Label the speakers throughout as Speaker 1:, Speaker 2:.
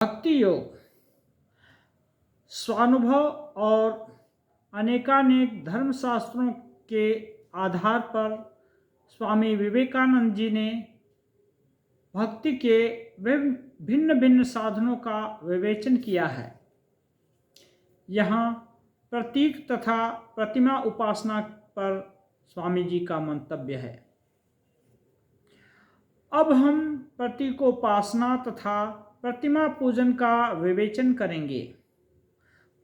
Speaker 1: भक्ति योग स्वानुभव और अनेकानेक धर्मशास्त्रों के आधार पर स्वामी विवेकानंद जी ने भक्ति के भिन्न भिन्न साधनों का विवेचन किया है। यहाँ प्रतीक तथा प्रतिमा उपासना पर स्वामी जी का मंतव्य है। अब हम प्रतीकोपासना तथा प्रतिमा पूजन का विवेचन करेंगे।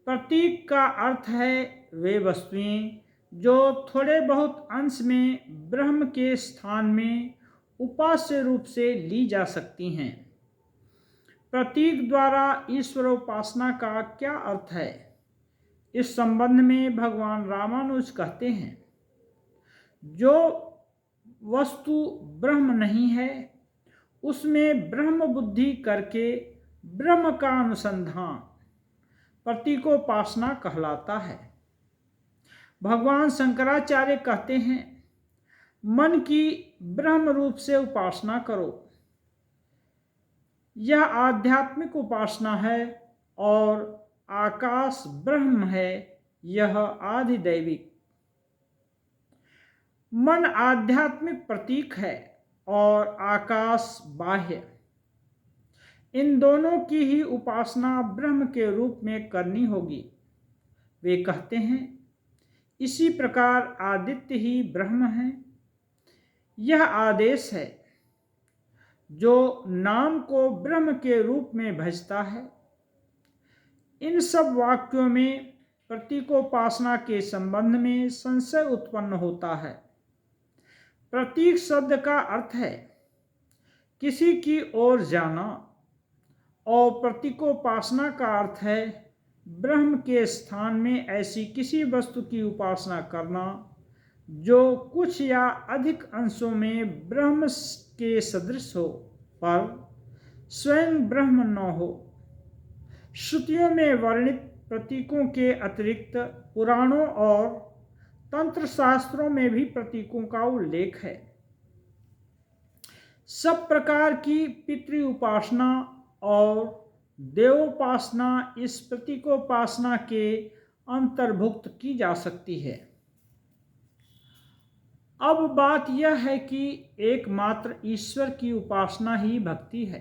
Speaker 1: प्रतीक का अर्थ है वे वस्तुएं जो थोड़े बहुत अंश में ब्रह्म के स्थान में उपास्य रूप से ली जा सकती हैं। प्रतीक द्वारा ईश्वरोपासना का क्या अर्थ है, इस संबंध में भगवान रामानुज कहते हैं, जो वस्तु ब्रह्म नहीं है उसमें ब्रह्म बुद्धि करके ब्रह्म का अनुसंधान प्रतीकोपासना कहलाता है। भगवान शंकराचार्य कहते हैं, मन की ब्रह्म रूप से उपासना करो, यह आध्यात्मिक उपासना है, और आकाश ब्रह्म है, यह आधिदैविक। मन आध्यात्मिक प्रतीक है और आकाश बाह्य। इन दोनों की ही उपासना ब्रह्म के रूप में करनी होगी। वे कहते हैं, इसी प्रकार आदित्य ही ब्रह्म है। यह आदेश है जो नाम को ब्रह्म के रूप में भजता है। इन सब वाक्यों में प्रतीकोपासना के संबंध में संशय उत्पन्न होता है। प्रतीक शब्द का अर्थ है किसी की ओर जाना, और प्रतीकोपासना का अर्थ है ब्रह्म के स्थान में ऐसी किसी वस्तु की उपासना करना जो कुछ या अधिक अंशों में ब्रह्म के सदृश हो पर स्वयं ब्रह्म न हो। श्रुतियों में वर्णित प्रतीकों के अतिरिक्त पुराणों और तंत्र शास्त्रों में भी प्रतीकों का उल्लेख है। सब प्रकार की पितृ उपासना और देवोपासना इस प्रतीकोपासना के अंतर्भुक्त की जा सकती है। अब बात यह है कि एकमात्र ईश्वर की उपासना ही भक्ति है।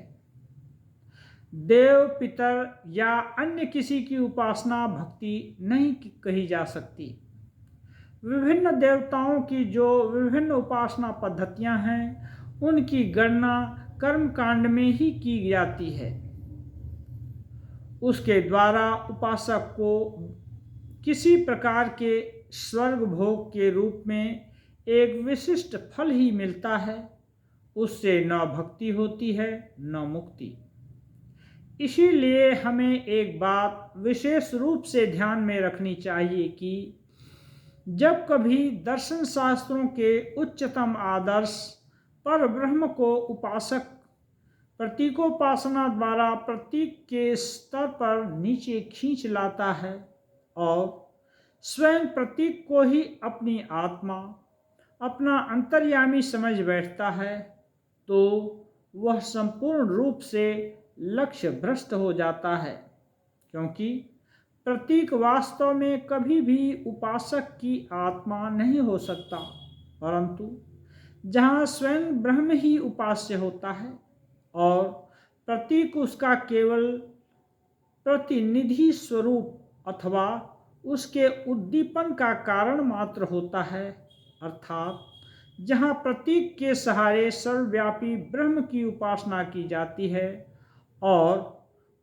Speaker 1: देव, पितर या अन्य किसी की उपासना भक्ति नहीं कही जा सकती। विभिन्न देवताओं की जो विभिन्न उपासना पद्धतियां हैं, उनकी गणना कर्मकांड में ही की जाती है। उसके द्वारा उपासक को किसी प्रकार के स्वर्ग भोग के रूप में एक विशिष्ट फल ही मिलता है। उससे न भक्ति होती है न मुक्ति। इसीलिए हमें एक बात विशेष रूप से ध्यान में रखनी चाहिए कि जब कभी दर्शन शास्त्रों के उच्चतम आदर्श पर ब्रह्म को उपासक प्रतीकोपासना द्वारा प्रतीक के स्तर पर नीचे खींच लाता है और स्वयं प्रतीक को ही अपनी आत्मा, अपना अंतर्यामी समझ बैठता है, तो वह संपूर्ण रूप से लक्ष्य भ्रष्ट हो जाता है। क्योंकि प्रतीक वास्तव में कभी भी उपासक की आत्मा नहीं हो सकता, परंतु जहाँ स्वयं ब्रह्म ही उपास्य होता है और प्रतीक उसका केवल प्रतिनिधि स्वरूप अथवा उसके उद्दीपन का कारण मात्र होता है, अर्थात जहाँ प्रतीक के सहारे सर्वव्यापी ब्रह्म की उपासना की जाती है और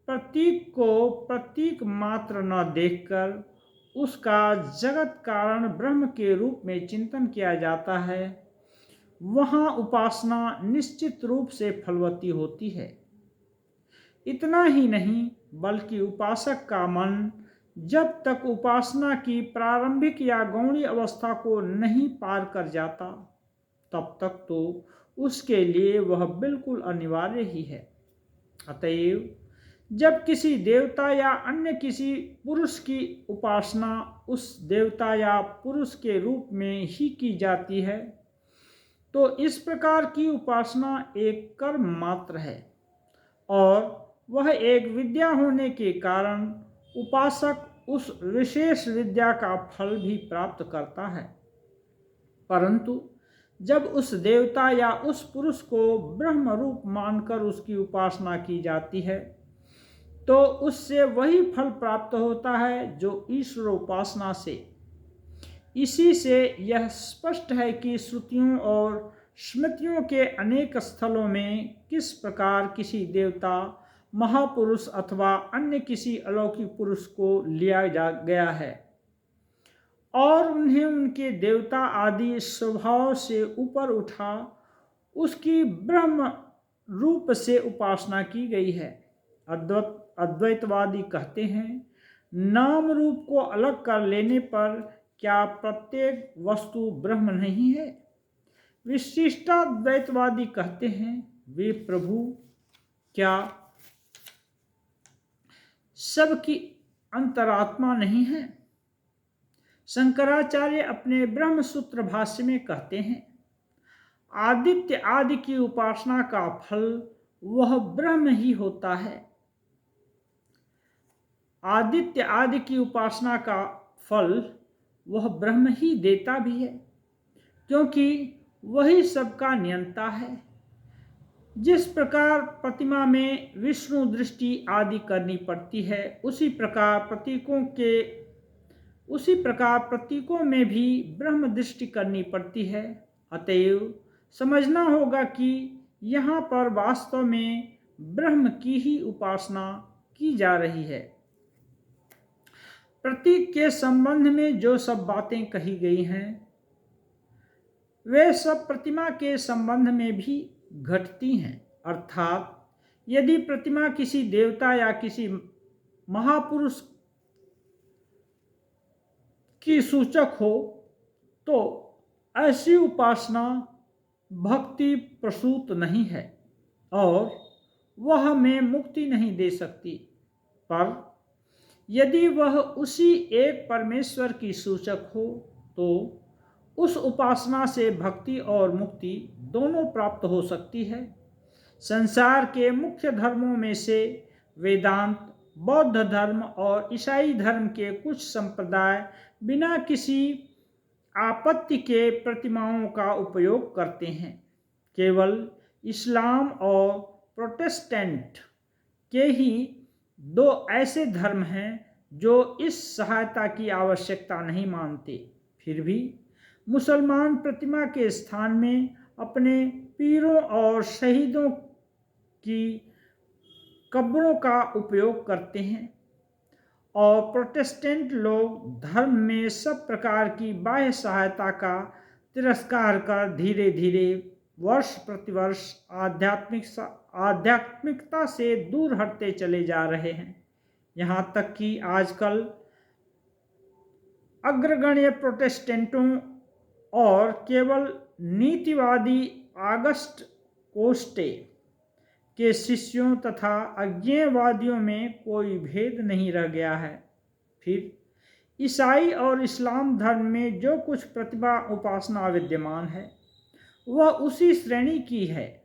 Speaker 1: प्रतीक को प्रतीक मात्र न देखकर उसका जगत कारण ब्रह्म के रूप में चिंतन किया जाता है, वहाँ उपासना निश्चित रूप से फलवती होती है। इतना ही नहीं, बल्कि उपासक का मन जब तक उपासना की प्रारंभिक या गौणी अवस्था को नहीं पार कर जाता, तब तक तो उसके लिए वह बिल्कुल अनिवार्य ही है। अतएव जब किसी देवता या अन्य किसी पुरुष की उपासना उस देवता या पुरुष के रूप में ही की जाती है, तो इस प्रकार की उपासना एक कर्म मात्र है और वह एक विद्या होने के कारण उपासक उस विशेष विद्या का फल भी प्राप्त करता है। परंतु जब उस देवता या उस पुरुष को ब्रह्म रूप मानकर उसकी उपासना की जाती है तो उससे वही फल प्राप्त होता है जो ईश्वर उपासना से। इसी से यह स्पष्ट है कि श्रुतियों और स्मृतियों के अनेक स्थलों में किस प्रकार किसी देवता, महापुरुष अथवा अन्य किसी अलौकिक पुरुष को लिया गया है और उन्हें उनके देवता आदि स्वभाव से ऊपर उठा उसकी ब्रह्म रूप से उपासना की गई है। अद्वैतवादी कहते हैं, नाम रूप को अलग कर लेने पर क्या प्रत्येक वस्तु ब्रह्म नहीं है? विशिष्टाद्वैतवादी कहते हैं, वे प्रभु क्या सबकी अंतरात्मा नहीं है? शंकराचार्य अपने ब्रह्मसूत्र भाष्य में कहते हैं, आदित्य आदि की उपासना का फल वह ब्रह्म ही होता है। आदित्य आदि की उपासना का फल वह ब्रह्म ही देता भी है, क्योंकि वही सबका नियंता है। जिस प्रकार प्रतिमा में विष्णु दृष्टि आदि करनी पड़ती है, उसी प्रकार प्रतीकों में भी ब्रह्म दृष्टि करनी पड़ती है। अतएव समझना होगा कि यहाँ पर वास्तव में ब्रह्म की ही उपासना की जा रही है। प्रतीक के संबंध में जो सब बातें कही गई हैं वे सब प्रतिमा के संबंध में भी घटती हैं। अर्थात यदि प्रतिमा किसी देवता या किसी महापुरुष की सूचक हो तो ऐसी उपासना भक्ति प्रसूत नहीं है और वह हमें मुक्ति नहीं दे सकती। पर यदि वह उसी एक परमेश्वर की सूचक हो तो उस उपासना से भक्ति और मुक्ति दोनों प्राप्त हो सकती है। संसार के मुख्य धर्मों में से वेदांत, बौद्ध धर्म और ईसाई धर्म के कुछ संप्रदाय बिना किसी आपत्ति के प्रतिमाओं का उपयोग करते हैं। केवल इस्लाम और प्रोटेस्टेंट के ही दो ऐसे धर्म हैं जो इस सहायता की आवश्यकता नहीं मानते। फिर भी मुसलमान प्रतिमा के स्थान में अपने पीरों और शहीदों की कब्रों का उपयोग करते हैं और प्रोटेस्टेंट लोग धर्म में सब प्रकार की बाह्य सहायता का तिरस्कार कर धीरे धीरे वर्ष प्रतिवर्ष आध्यात्मिकता से दूर हटते चले जा रहे हैं। यहाँ तक कि आजकल अग्रगण्य प्रोटेस्टेंटों और केवल नीतिवादी ऑगस्ट कोस्टे के शिष्यों तथा अज्ञेयवादियों में कोई भेद नहीं रह गया है। फिर ईसाई और इस्लाम धर्म में जो कुछ प्रतिमा उपासना विद्यमान है वह उसी श्रेणी की है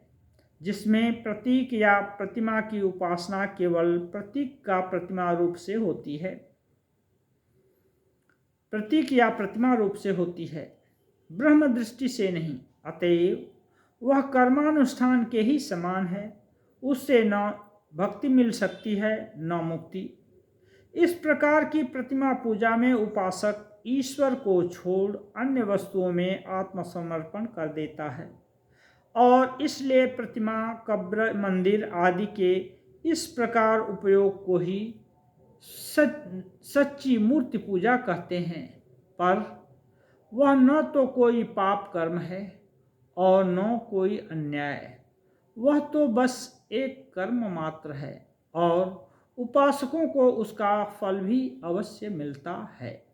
Speaker 1: जिसमें प्रतीक या प्रतिमा की उपासना केवल प्रतीक का प्रतिमा रूप से होती है, प्रतीक या प्रतिमा रूप से होती है, ब्रह्म दृष्टि से नहीं। अतएव वह कर्मानुष्ठान के ही समान है, उससे न भक्ति मिल सकती है न मुक्ति। इस प्रकार की प्रतिमा पूजा में उपासक ईश्वर को छोड़ अन्य वस्तुओं में आत्मसमर्पण कर देता है और इसलिए प्रतिमा, कब्र, मंदिर आदि के इस प्रकार उपयोग को ही सच्ची मूर्ति पूजा कहते हैं। पर वह न तो कोई पाप कर्म है और न कोई अन्याय, वह तो बस एक कर्म मात्र है और उपासकों को उसका फल भी अवश्य मिलता है।